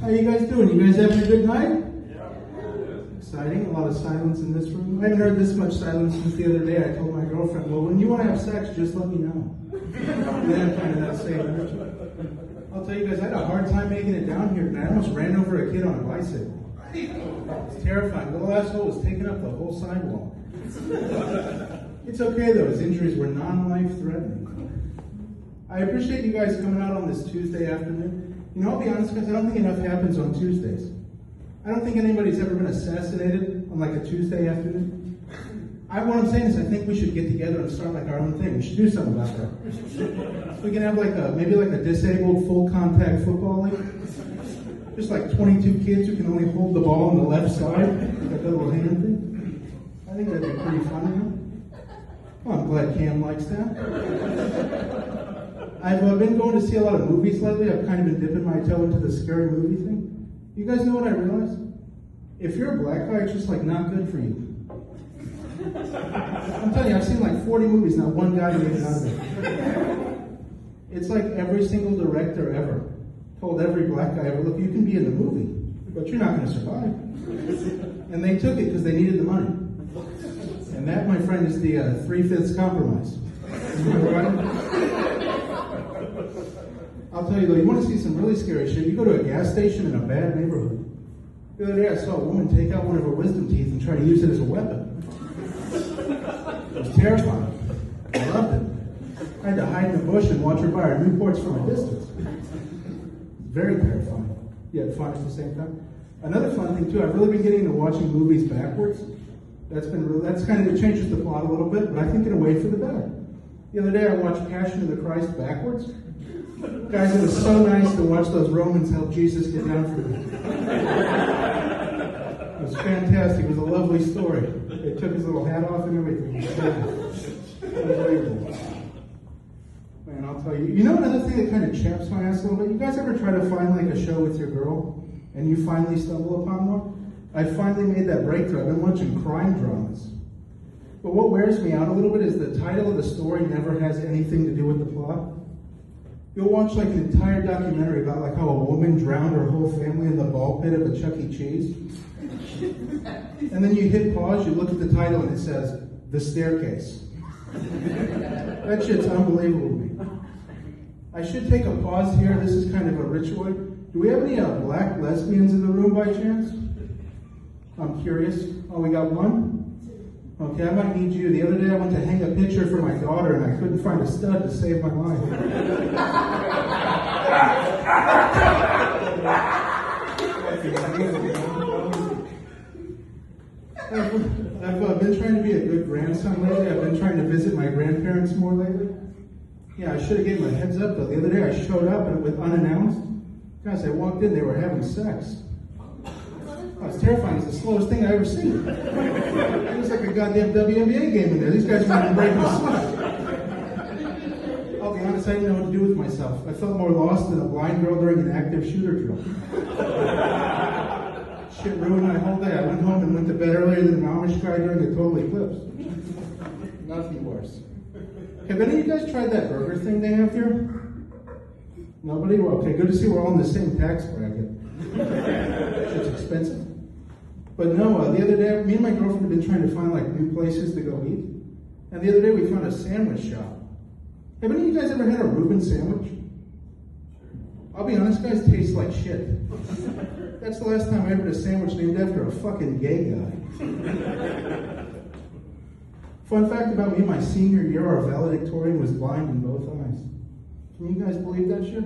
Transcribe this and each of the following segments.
How you guys doing? You guys having a good night? Exciting. A lot of silence in this room. I haven't heard this much silence since the other day. I told my girlfriend, well, when you want to have sex, just let me know. And then I'm kind of that same energy. I'll tell you guys, I had a hard time making it down here tonight. I almost ran over a kid on a bicycle. It's terrifying. The little asshole was taking up the whole sidewalk. It's okay though, his injuries were non-life threatening. I appreciate you guys coming out on this Tuesday afternoon. You know, I'll be honest guys, I don't think enough happens on Tuesdays. I don't think anybody's ever been assassinated on like a Tuesday afternoon. What I'm saying is I think we should get together and start like our own thing. We should do something about that. We can have like maybe like a disabled full contact football league. Just like 22 kids who can only hold the ball on the left side, like a little hand thing. I think that'd be pretty fun, you know? Well, I'm glad Cam likes that. I've been going to see a lot of movies lately. I've kind of been dipping my toe into the scary movie thing. You guys know what I realized? If you're a black guy, it's just like not good for you. I'm telling you, I've seen like 40 movies, not one guy made it out of it. It's like every single director ever told every black guy ever, look, you can be in the movie, but you're not going to survive. And they took it because they needed the money. And that, my friend, is the 3/5 compromise. I'll tell you though, you want to see some really scary shit, you go to a gas station in a bad neighborhood. The other day I saw a woman take out one of her wisdom teeth and try to use it as a weapon. It was terrifying. I loved it. I had to hide in the bush and watch her buy her Newports from a distance. Very terrifying, yet fun at the same time. Another fun thing too, I've really been getting into watching movies backwards. That's kind of, it changes the plot a little bit, but I think in a way for the better. The other day I watched Passion of the Christ backwards. Guys, it was so nice to watch those Romans help Jesus get down for them. It was fantastic. It was a lovely story. They took his little hat off and everything. It was unbelievable. Man, I'll tell you. You know another thing that kind of chaps my ass a little bit? You guys ever try to find like a show with your girl and you finally stumble upon one? I finally made that breakthrough. I've been watching crime dramas. But what wears me out a little bit is the title of the story never has anything to do with the plot. You'll watch like an entire documentary about like how a woman drowned her whole family in the ball pit of a Chuck E. Cheese. And then you hit pause, you look at the title and it says, The Staircase. That shit's unbelievable to me. I should take a pause here. This is kind of a ritual. Do we have any black lesbians in the room by chance? I'm curious. Oh, we got one? Okay, I might need you. The other day I went to hang a picture for my daughter and I couldn't find a stud to save my life. I've been trying to be a good grandson lately. I've been trying to visit my grandparents more lately. Yeah, I should have given them a heads up though. The other day I showed up and with unannounced. Guys, I walked in, they were having sex. Oh, it's terrifying. It's the slowest thing I ever seen. It was like a goddamn WNBA game in there. These guys might be breaking a sweat. I'll be honest, I didn't know what to do with myself. I felt more lost than a blind girl during an active shooter drill. Shit ruined my whole day. I went home and went to bed earlier than an Amish guy during a total eclipse. Nothing worse. Have any of you guys tried that burger thing they have here? Nobody? Well, okay, good to see we're all in the same tax bracket. It's expensive. But no, the other day, me and my girlfriend have been trying to find like new places to go eat. And the other day we found a sandwich shop. Have any of you guys ever had a Reuben sandwich? I'll be honest, guys, taste like shit. That's the last time I ever had a sandwich named after a fucking gay guy. Fun fact about me, my senior year, our valedictorian was blind in both eyes. Can you guys believe that shit?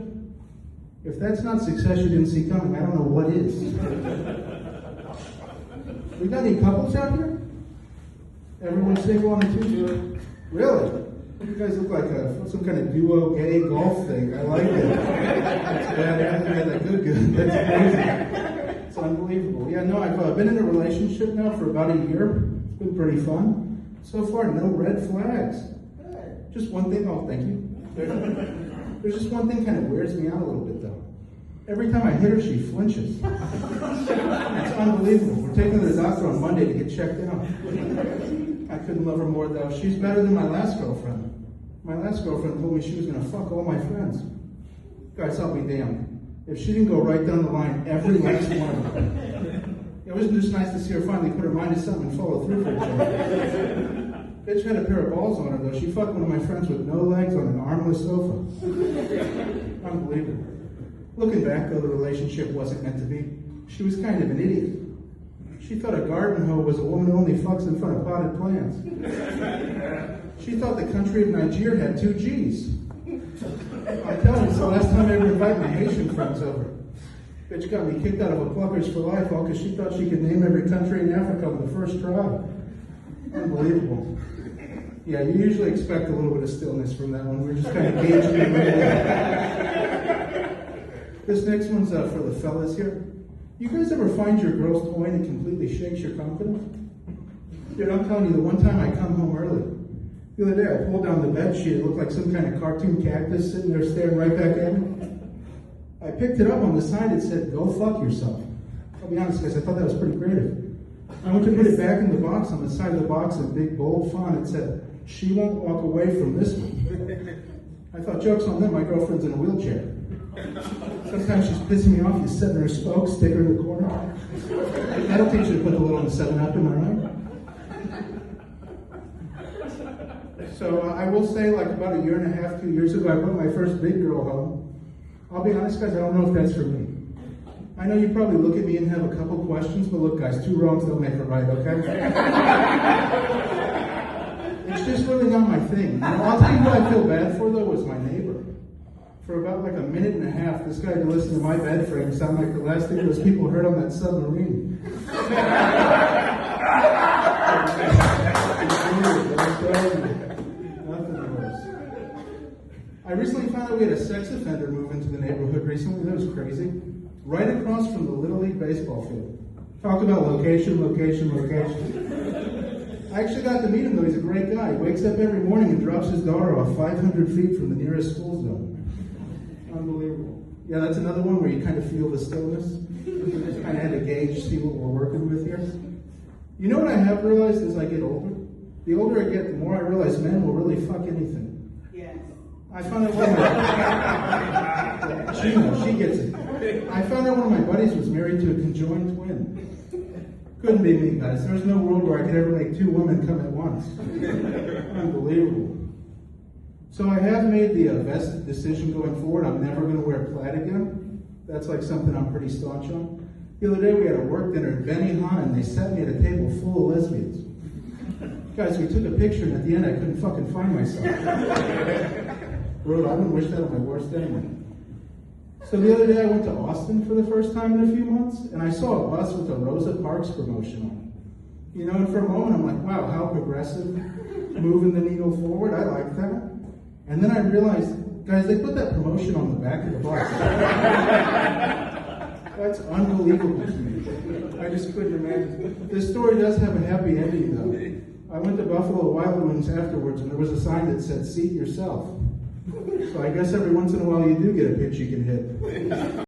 If that's not success you didn't see coming, I don't know what is. We got any couples out here? Everyone single on the two? Really? You guys look like some kind of duo gay golf thing. I like it. That's bad. That's good. That's amazing. It's unbelievable. Yeah, no, I've been in a relationship now for about a year. It's been pretty fun. So far, no red flags. Just one thing. Oh, thank you. There's just one thing kind of wears me out a little bit, though. Every time I hit her, she flinches. It's unbelievable. We're taking her to the doctor on Monday to get checked out. I couldn't love her more, though. She's better than my last girlfriend. My last girlfriend told me she was going to fuck all my friends. Guys, I'll be damned. if she didn't go right down the line, every last one of them. It wasn't just nice to see her finally put her mind to something and follow through for a change. Bitch had a pair of balls on her, though. She fucked one of my friends with no legs on an armless sofa. Unbelievable. Looking back, though, the relationship wasn't meant to be. She was kind of an idiot. She thought a garden hoe was a woman who only fucks in front of potted plants. She thought the country of Nigeria had 2 G's. I'm telling you, it's the last time I ever invited my Haitian friends over. Bitch got me kicked out of a Pluckers for Life all because she thought she could name every country in Africa on the first try. Unbelievable. Yeah, you usually expect a little bit of stillness from that one. We're just kind of gauging the mood. This next one's for the fellas here. You guys ever find your girl's toy and it completely shakes your confidence? Dude, I'm telling you, the one time I come home early, the other day I pulled down the bed sheet, it looked like some kind of cartoon cactus sitting there staring right back at me. I picked it up on the side, it said, "Go fuck yourself." I'll be honest guys, I thought that was pretty creative. I went to put it back in the box. On the side of the box in big bold font, it said, "She won't walk away from this one." I thought, joke's on them, my girlfriend's in a wheelchair. Sometimes she's pissing me off, you sit in her spokes, stick her in the corner. I don't think you should put a little in the 7-Up, am I right? So I will say, like about a year and a half, 2 years ago, I brought my first big girl home. I'll be honest guys, I don't know if that's for me. I know you probably look at me and have a couple questions, but look guys, 2 wrongs don't make a right, okay? It's just really not my thing. You know, I'll tell you who I feel bad for though was my neighbor. For about like a minute and a half, this guy had to listen to my bed frame sound like the last thing those people heard on that submarine. Nothing worse. I recently found out we had a sex offender move into the neighborhood recently. That was crazy. Right across from the Little League baseball field. Talk about location, location, location. I actually got to meet him though. He's a great guy. He wakes up every morning and drops his daughter off 500 feet from the nearest school zone. Unbelievable. Yeah, that's another one where you kind of feel the stillness. You just kind of had to gauge, see what we're working with here. You know what I have realized as I get older? The older I get, the more I realize men will really fuck anything. Yes. I found out one of my... she gets it. I found out one of my buddies was married to a conjoined twin. Couldn't be me, guys. There's no world where I could ever make 2 women come at once. Unbelievable. So I have made the vested decision going forward. I'm never going to wear plaid again. That's like something I'm pretty staunch on. The other day we had a work dinner at Benihana and they sat me at a table full of lesbians. Guys, we took a picture and at the end I couldn't fucking find myself. Bro, I wouldn't wish that on my worst enemy. So the other day I went to Austin for the first time in a few months and I saw a bus with a Rosa Parks promotion on it. You know, and for a moment I'm like, wow, how progressive, moving the needle forward. I like that. And then I realized, guys, they put that promotion on the back of the bus. That's unbelievable to me. I just couldn't imagine. This story does have a happy ending, though. I went to Buffalo Wild Wings afterwards, and there was a sign that said, "Seat yourself." So I guess every once in a while you do get a pitch you can hit.